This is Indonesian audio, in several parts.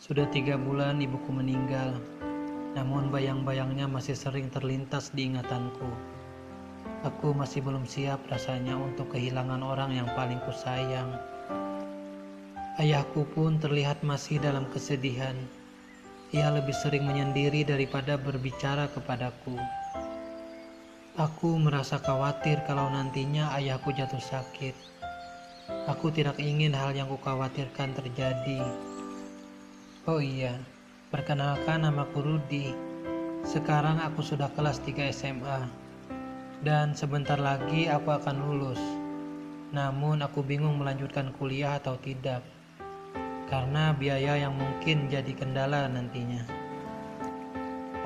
Sudah 3 bulan ibuku meninggal, namun bayang-bayangnya masih sering terlintas di ingatanku. Aku masih belum siap rasanya untuk kehilangan orang yang paling kusayang. Ayahku pun terlihat masih dalam kesedihan. Ia lebih sering menyendiri daripada berbicara kepadaku. Aku merasa khawatir kalau nantinya ayahku jatuh sakit. Aku tidak ingin hal yang kukhawatirkan terjadi. Oh iya, perkenalkan, namaku Rudi. Sekarang aku sudah kelas 3 SMA. Dan sebentar lagi aku akan lulus. Namun aku bingung melanjutkan kuliah atau tidak, karena biaya yang mungkin jadi kendala nantinya.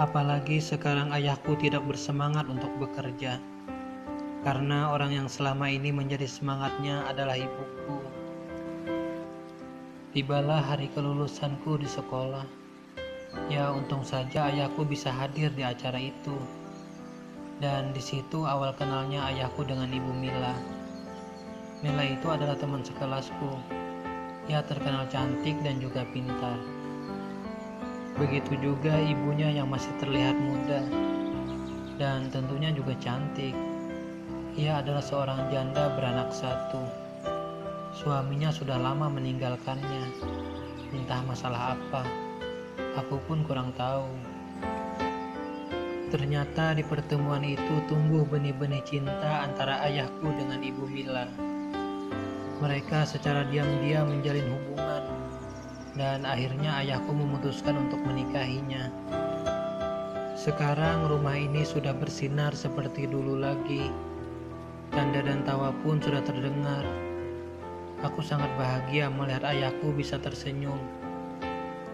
Apalagi sekarang ayahku tidak bersemangat untuk bekerja, karena orang yang selama ini menjadi semangatnya adalah ibuku. Tibalah hari kelulusanku di sekolah. Ya, untung saja ayahku bisa hadir di acara itu. Dan di situ awal kenalnya ayahku dengan Ibu Mila. Mila itu adalah teman sekelasku. Ia terkenal cantik dan juga pintar. Begitu juga ibunya yang masih terlihat muda dan tentunya juga cantik. Ia adalah seorang janda beranak satu. Suaminya sudah lama meninggalkannya. Entah masalah apa, aku pun kurang tahu. Ternyata di pertemuan itu tumbuh benih-benih cinta antara ayahku dengan Ibu Mila. Mereka secara diam-diam menjalin hubungan, dan akhirnya ayahku memutuskan untuk menikahinya. Sekarang rumah ini sudah bersinar seperti dulu lagi. Canda dan tawa pun sudah terdengar. Aku sangat bahagia melihat ayahku bisa tersenyum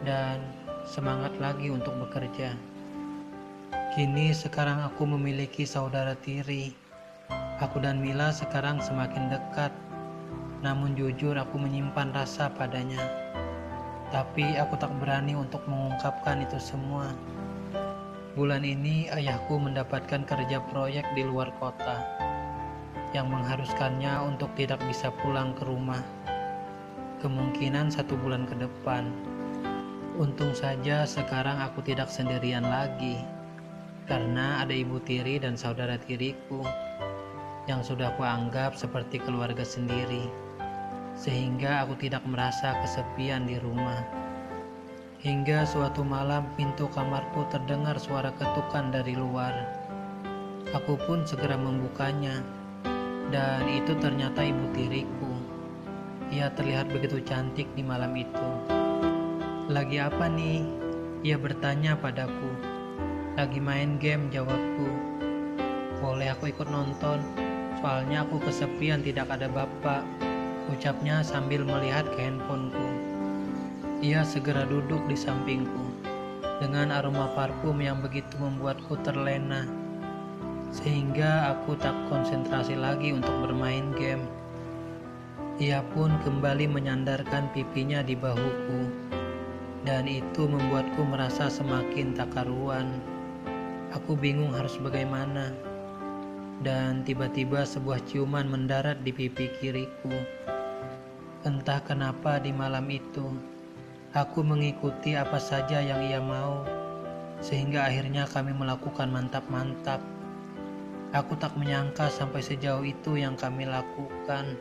dan semangat lagi untuk bekerja. Kini sekarang aku memiliki saudara tiri. Aku dan Mila sekarang semakin dekat. Namun jujur aku menyimpan rasa padanya. Tapi aku tak berani untuk mengungkapkan itu semua. Bulan ini ayahku mendapatkan kerja proyek di luar kota, yang mengharuskannya untuk tidak bisa pulang ke rumah. Kemungkinan 1 bulan ke depan. Untung saja sekarang aku tidak sendirian lagi, karena ada ibu tiri dan saudara tiriku yang sudah kuanggap seperti keluarga sendiri, sehingga aku tidak merasa kesepian di rumah. Hingga suatu malam pintu kamarku terdengar suara ketukan dari luar. Aku pun segera membukanya, dan itu ternyata ibu tiriku. Ia terlihat begitu cantik di malam itu. "Lagi apa nih?" ia bertanya padaku. "Lagi main game," jawabku. "Boleh aku ikut nonton? Soalnya aku kesepian, tidak ada bapak," ucapnya sambil melihat ke handphoneku. Ia segera duduk di sampingku dengan aroma parfum yang begitu membuatku terlena, sehingga aku tak konsentrasi lagi untuk bermain game. Ia pun kembali menyandarkan pipinya di bahuku, dan itu membuatku merasa semakin tak karuan. Aku bingung harus bagaimana. Dan tiba-tiba sebuah ciuman mendarat di pipi kiriku. Entah kenapa di malam itu, aku mengikuti apa saja yang ia mau, sehingga akhirnya kami melakukan mantap-mantap. Aku tak menyangka sampai sejauh itu yang kami lakukan.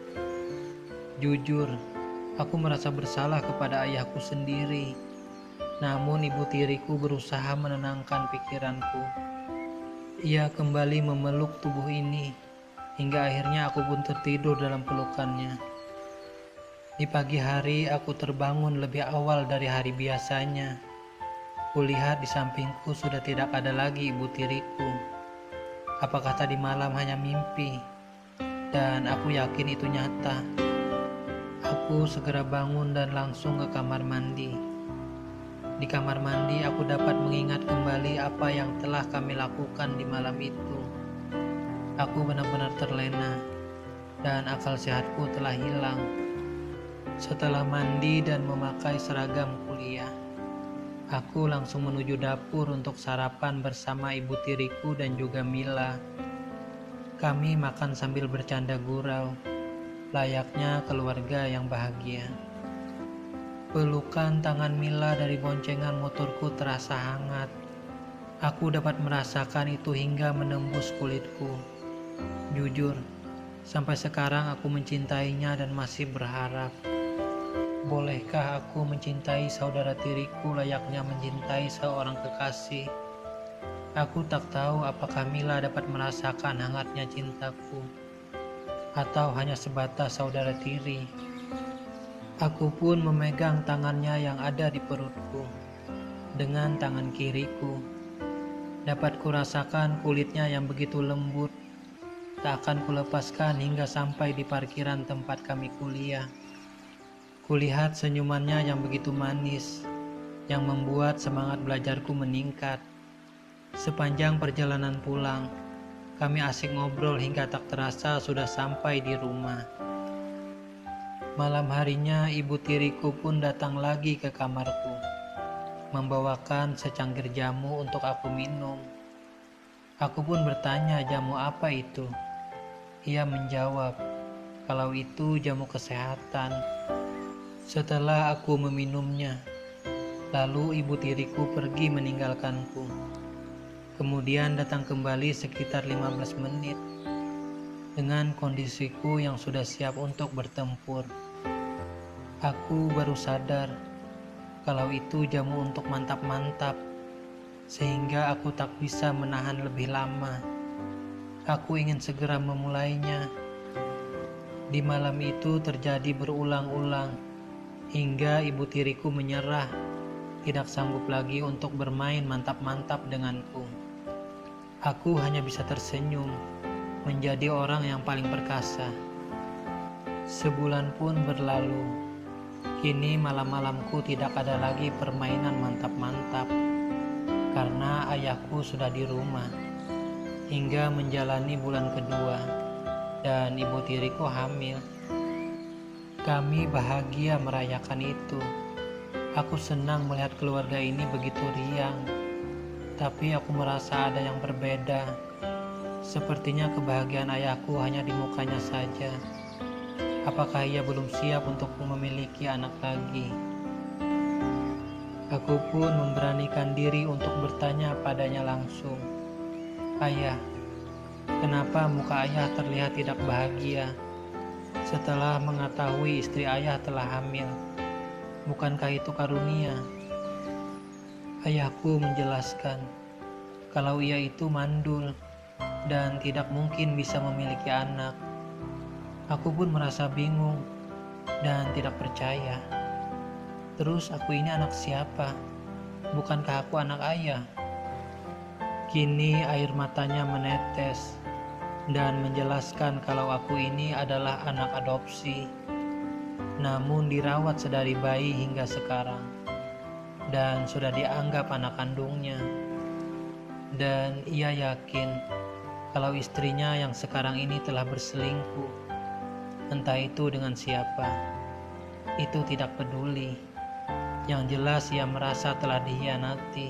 Jujur, aku merasa bersalah kepada ayahku sendiri. Namun ibu tiriku berusaha menenangkan pikiranku. Ia kembali memeluk tubuh ini, hingga akhirnya aku pun tertidur dalam pelukannya. Di pagi hari aku terbangun lebih awal dari hari biasanya. Kulihat di sampingku sudah tidak ada lagi ibu tiriku. Apakah tadi malam hanya mimpi? Dan aku yakin itu nyata. Aku segera bangun dan langsung ke kamar mandi. Di kamar mandi aku dapat mengingat kembali apa yang telah kami lakukan di malam itu. Aku benar-benar terlena dan akal sehatku telah hilang. Setelah mandi dan memakai seragam kuliah, aku langsung menuju dapur untuk sarapan bersama ibu tiriku dan juga Mila. Kami makan sambil bercanda gurau, layaknya keluarga yang bahagia. Pelukan tangan Mila dari boncengan motorku terasa hangat. Aku dapat merasakan itu hingga menembus kulitku. Jujur, sampai sekarang aku mencintainya dan masih berharap. Bolehkah aku mencintai saudara tiriku layaknya mencintai seorang kekasih? Aku tak tahu apakah Mila dapat merasakan hangatnya cintaku, atau hanya sebatas saudara tiri. Aku pun memegang tangannya yang ada di perutku. Dengan tangan kiriku, dapat kurasakan kulitnya yang begitu lembut. Tak akan kulepaskan hingga sampai di parkiran tempat kami kuliah. Kulihat senyumannya yang begitu manis, yang membuat semangat belajarku meningkat. Sepanjang perjalanan pulang, kami asik ngobrol hingga tak terasa sudah sampai di rumah. Malam harinya ibu tiriku pun datang lagi ke kamarku, membawakan secangkir jamu untuk aku minum. Aku pun bertanya jamu apa itu. Ia menjawab kalau itu jamu kesehatan. Setelah aku meminumnya, lalu ibu tiriku pergi meninggalkanku. Kemudian datang kembali sekitar 15 menit dengan kondisiku yang sudah siap untuk bertempur. Aku baru sadar kalau itu jamu untuk mantap-mantap, sehingga aku tak bisa menahan lebih lama. Aku ingin segera memulainya. Di malam itu terjadi berulang-ulang, hingga ibu tiriku menyerah, tidak sanggup lagi untuk bermain mantap-mantap denganku. Aku hanya bisa tersenyum, menjadi orang yang paling perkasa. Sebulan pun berlalu. Kini malam-malamku tidak ada lagi permainan mantap-mantap, karena ayahku sudah di rumah, hingga menjalani bulan kedua, dan ibu tiriku hamil. Kami bahagia merayakan itu. Aku senang melihat keluarga ini begitu riang. Tapi aku merasa ada yang berbeda. Sepertinya kebahagiaan ayahku hanya di mukanya saja. Apakah ia belum siap untuk memiliki anak lagi? Aku pun memberanikan diri untuk bertanya padanya langsung. Ayah, kenapa muka ayah terlihat tidak bahagia setelah mengetahui istri ayah telah hamil? Bukankah itu karunia? Ayahku menjelaskan kalau ia itu mandul dan tidak mungkin bisa memiliki anak. Aku pun merasa bingung dan tidak percaya. Terus aku ini anak siapa? Bukankah aku anak ayah? Kini air matanya menetes dan menjelaskan kalau aku ini adalah anak adopsi, namun dirawat sedari bayi hingga sekarang, dan sudah dianggap anak kandungnya. Dan ia yakin kalau istrinya yang sekarang ini telah berselingkuh, entah itu dengan siapa. Itu tidak peduli. Yang jelas ia merasa telah dikhianati.